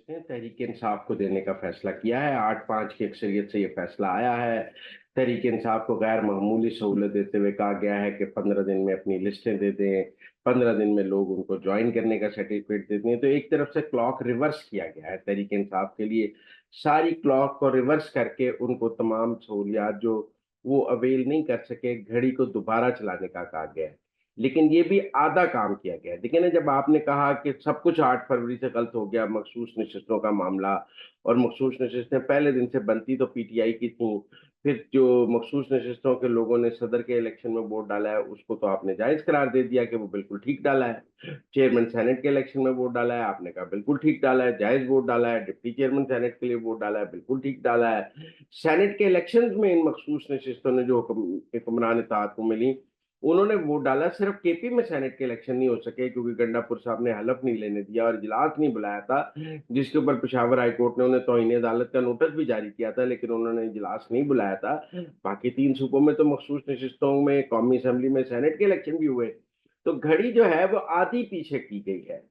ने तहरीक इंसाफ को देने का फैसला किया है। 8-5 की अक्सरियत से ये फैसला आया है। तहरीक इंसाफ को गैर मामूली सहूलत देते हुए कहा गया है कि 15 दिन में अपनी लिस्टें दे दें, 15 दिन में लोग उनको ज्वाइन करने का सर्टिफिकेट दे दें। तो एक तरफ से क्लॉक रिवर्स किया गया है तहरीक इंसाफ के लिए। सारी क्लॉक को रिवर्स करके उनको तमाम सहूलियात जो वो अवेल नहीं कर सके, घड़ी को दोबारा चलाने का कहा गया है। लेकिन ये भी आधा काम किया गया है। देखिए ना, जब आपने कहा कि सब कुछ 8 फरवरी से गलत हो गया, मखसूस नशिस्तों का मामला, और मखसूस नशिस्तें पहले दिन से बनती तो पीटीआई की थीं। फिर जो मखसूस नशिस्तों के लोगों ने सदर के इलेक्शन में वोट डाला है, उसको तो आपने जायज़ करार दे दिया कि वो बिल्कुल ठीक डाला है। चेयरमैन सेनेट के इलेक्शन में वोट डाला है, आपने कहा बिल्कुल ठीक डाला है, जायज़ वोट डाला है। डिप्टी चेयरमैन सेनेट के लिए वोट डाला है, बिल्कुल ठीक डाला है। सेनेट के इलेक्शंस में इन मखसूस नशिस्तों ने जो हुक्मरान इत्तेहाद को मिली, उन्होंने वोट डाला। सिर्फ केपी में सेनेट के इलेक्शन नहीं हो सके क्योंकि गंडापुर साहब ने हलफ नहीं लेने दिया और इजलास नहीं बुलाया था, जिसके ऊपर पेशावर हाई कोर्ट ने उन्हें तौहीन अदालत का नोटिस भी जारी किया था, लेकिन उन्होंने इजलास नहीं बुलाया था। बाकी 3 सूबों में तो मखसूस नशिस्तों में कौमी असेंबली में सेनेट के इलेक्शन भी हुए। तो घड़ी जो है वो आधी पीछे की गई है।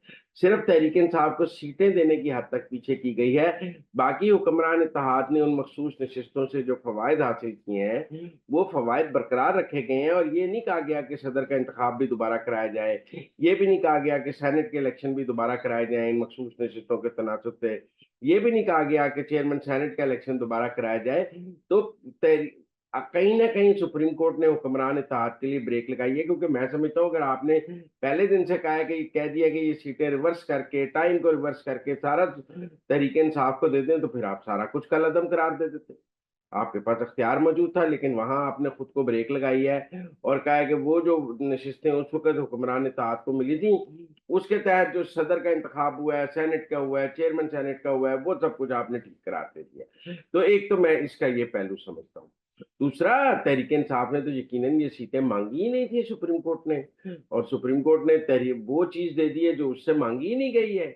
सिर्फ तहरीक इंसाफ को सीटें देने की हद तक पीछे की गई है। बाकी हुक्मरान इत्तेहाद ने उन मखसूस नशिस्तों से जो फवायद हासिल किए हैं, वो फवायद बरकरार रखे गए हैं। और ये नहीं कहा गया कि सदर का इंतखाब भी दोबारा कराया जाए, ये भी नहीं कहा गया कि सेनेट के इलेक्शन भी दोबारा कराए जाए इन मखसूस नशिस्तों के तनासुब से, ये भी नहीं कहा गया कि चेयरमैन सेनेट का इलेक्शन दोबारा कराया जाए। तो कहीं ना कहीं सुप्रीम कोर्ट ने हुक्मरान इत्तेहाद के लिए ब्रेक लगाई है, क्योंकि मैं समझता हूँ अगर आपने पहले दिन से कहा है कि कह दिया कि ये सीटें रिवर्स करके, टाइम को रिवर्स करके सारा तरीके इंसाफ को दे दें, तो फिर आप सारा कुछ कल अदम करार दे देते। आपके पास अख्तियार मौजूद था, लेकिन वहां आपने खुद को ब्रेक लगाई है और कहा है कि वो जो नशिस्तें उस वक्त हुक्मरान इत्तेहाद को मिली थी, उसके तहत जो सदर का इंतखाब हुआ है, सेनेट का हुआ है, चेयरमैन सेनेट का हुआ है, वो सब कुछ आपने ठीक करार दे दिया। तो एक तो मैं इसका ये पहलू समझता हूँ। दूसरा, तहरीक इंसाफ ने तो यकीनन ये सीटें मांगी ही नहीं थी सुप्रीम कोर्ट ने, और सुप्रीम कोर्ट ने वो चीज दे दी है जो उससे मांगी ही नहीं गई है।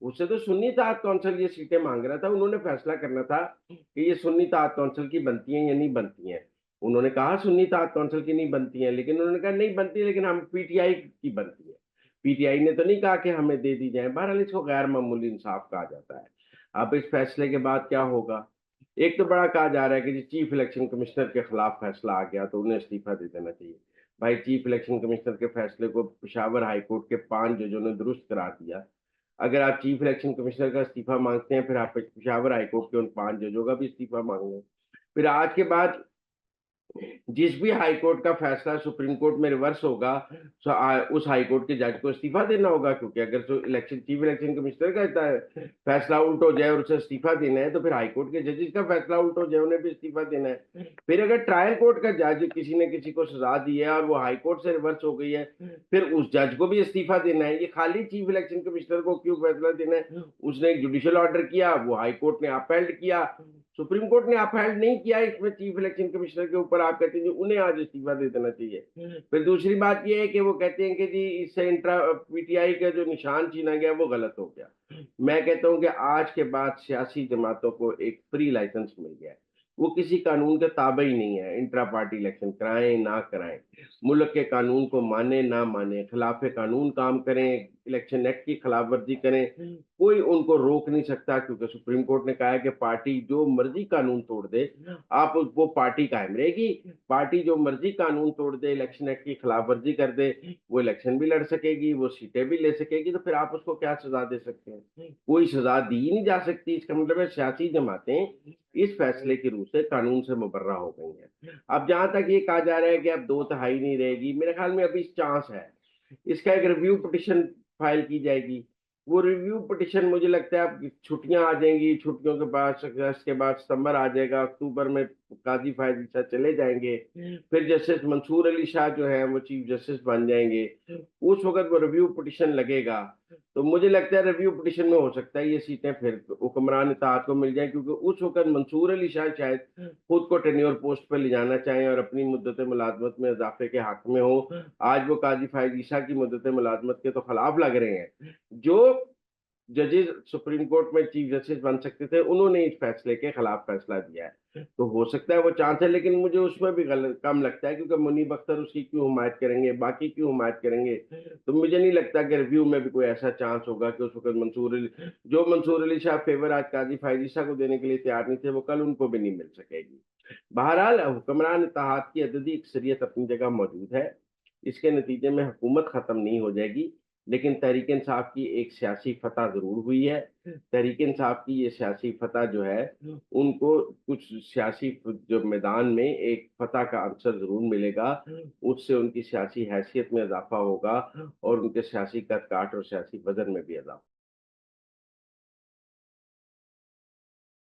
उससे तो सुन्नी इत्तेहाद कौंसिल ये सीटें मांग रहा था, उन्होंने फैसला करना था कि ये सुन्नी इत्तेहाद कौंसिल की बनती हैं या नहीं बनती हैं। उन्होंने कहा सुन्नी इत्तेहाद कौंसिल की नहीं बनती हैं, लेकिन उन्होंने कहा नहीं बनती, लेकिन हम पीटीआई की बनती है। पीटीआई ने तो नहीं कहा कि हमें दे दी जाए। बहरहाल इसको गैर मामूली इंसाफ कहा जाता है। अब इस फैसले के बाद क्या होगा? एक तो बड़ा कहा जा रहा है कि जी चीफ इलेक्शन कमिश्नर के खिलाफ फैसला आ गया तो उन्हें इस्तीफा दे देना चाहिए। भाई, चीफ इलेक्शन कमिश्नर के फैसले को पेशावर हाई कोर्ट के 5 जजों ने दुरुस्त करार दिया। अगर आप चीफ इलेक्शन कमिश्नर का इस्तीफा मांगते हैं, फिर आप पेशावर हाई कोर्ट के उन 5 जजों का भी इस्तीफा मांग लें। फिर आज के बाद जिस भी हाई कोर्ट का फैसला सुप्रीम कोर्ट में रिवर्स होगा, उस हाई कोर्ट के जज को इस्तीफा देना होगा, क्योंकि अगर चीफ इलेक्शन कमिश्नर का फैसला उल्ट हो जाए और उसे इस्तीफा देना है, तो फिर हाई कोर्ट के जजेस का फैसला उल्ट हो जाए, उन्हें भी इस्तीफा देना है। फिर अगर ट्रायल कोर्ट का जज किसी ने किसी को सजा दी है और वो हाई कोर्ट से रिवर्स हो गई है, फिर उस जज को भी इस्तीफा देना है। ये खाली चीफ इलेक्शन कमिश्नर को क्यों फैसला देना है? उसने एक जुडिशियल ऑर्डर किया, वो हाई कोर्ट ने अपहेल्ड किया, सुप्रीम कोर्ट ने अपहेल्ड नहीं किया। इसमें चीफ इलेक्शन कमिश्नर के ऊपर आप कहते हैं जी उन्हें आज इस्तीफा दे देना चाहिए। फिर दूसरी बात ये है कि वो कहते हैं कि जी इससे इंट्रा पीटीआई का जो निशान छीना गया वो गलत हो गया। मैं कहता हूं कि आज के बाद सियासी जमातों को एक फ्री लाइसेंस मिल गया है। वो किसी कानून के ताबे ही नहीं है। इंट्रा पार्टी इलेक्शन कराएं ना कराएं, मुल्क के कानून को माने ना माने, खिलाफ कानून काम करें, इलेक्शन एक्ट की खिलाफ वर्जी करें, कोई उनको रोक नहीं सकता, क्योंकि सुप्रीम कोर्ट ने कहा है कि पार्टी जो मर्जी कानून तोड़ दे, आप वो पार्टी कायम रहेगी। पार्टी जो मर्जी कानून तोड़ दे, इलेक्शन एक्ट की खिलाफ वर्जी कर दे, वो इलेक्शन भी लड़ सकेगी, वो सीटें भी ले सकेगी। तो फिर आप उसको क्या सजा दे सकते हैं? कोई सजा दी ही नहीं जा सकती। इसका मतलब है सियासी जमातें इस फैसले की रूह से कानून से मुबर्रा हो गई हैं। अब जहां तक ये कहा जा रहा है कि अब 2/3 नहीं रहेगी, मेरे ख्याल में अभी चांस है। इसका एक रिव्यू पिटिशन फाइल की जाएगी। वो रिव्यू पिटिशन, मुझे लगता है अब छुट्टियां आ जाएंगी, छुट्टियों के बाद अगस्त के बाद सितंबर आ जाएगा, अक्टूबर में काजी फायद ईसा चले जाएंगे, फिर जस्टिस मंसूर अली शाह जो है वो चीफ जस्टिस बन जाएंगे। उस वक्त वो रिव्यू पिटिशन लगेगा। तो मुझे लगता है रिव्यू पिटिशन में हो सकता है ये सीटें फिर हुक्मरान इत्तेहाद को मिल जाए, क्योंकि उस वक्त मंसूर अली शाह शायद खुद को टेन्योर पोस्ट पर ले जाना चाहें और अपनी मुद्दत मुलाजमत में इजाफे के हक में हो। आज वो काजी फायद ईसा की मुद्दत मुलाजमत के तो खिलाफ लग रहे हैं। जो जजेस सुप्रीम कोर्ट में चीफ जस्टिस बन सकते थे, उन्होंने इस फैसले के खिलाफ फैसला दिया है। तो हो सकता है वो चांस है, लेकिन मुझे उसमें भी कम लगता है, क्योंकि मुनीब अख्तर उसकी क्यों हिमायत करेंगे, बाकी क्यों हिमायत करेंगे। तो मुझे नहीं लगता कि रिव्यू में भी कोई ऐसा चांस होगा कि उस वक्त मंसूर अली शाह फेवर आज काजी फायजीसा को देने के लिए तैयार नहीं थे, वो कल उनको भी नहीं मिल सकेगी। बहरहाल हुक्मरान इत्तेहाद की अददी अक्सरियत अपनी जगह मौजूद है। इसके नतीजे में हुकूमत खत्म नहीं हो जाएगी, लेकिन तहरीक इंसाफ की एक सियासी फतह ज़रूर हुई है। तहरीक इंसाफ की ये सियासी फतह जो है, उनको कुछ सियासी जो मैदान में एक फतह का अवसर ज़रूर मिलेगा। उससे उनकी सियासी हैसियत में इज़ाफ़ा होगा और उनके सियासी कद-काठ और सियासी वज़न में भी इज़ाफ़ा